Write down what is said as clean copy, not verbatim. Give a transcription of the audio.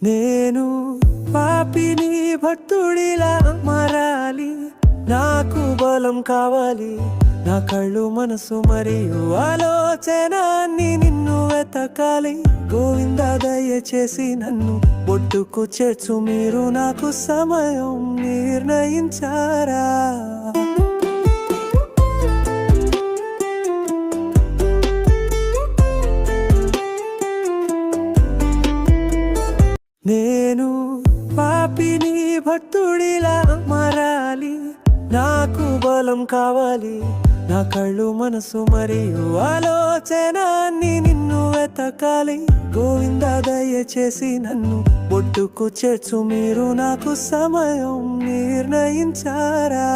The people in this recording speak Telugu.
నేను పాపిని భక్తుడిలా మారాలి, నాకు బలం కావాలి. నా కళ్ళు మనసు మరియు ఆలోచన అన్ని నిన్ను వెతకాలి. గోవింద దయచేసి నన్ను ఒడ్డుకు చేర్చు, మీరు నాకు సమయం నిర్ణయించారా? నేను పాపిని భక్తుడిలా మారాలి, నాకు బలం కావాలి. నా కళ్ళు మనసు మరియు ఆలోచన అన్ని నిన్ను వెతకాలి. గోవింద దయచేసి నన్ను ఒడ్డుకు చేర్చు, మీరు నాకు సమయం నిర్ణయించారా?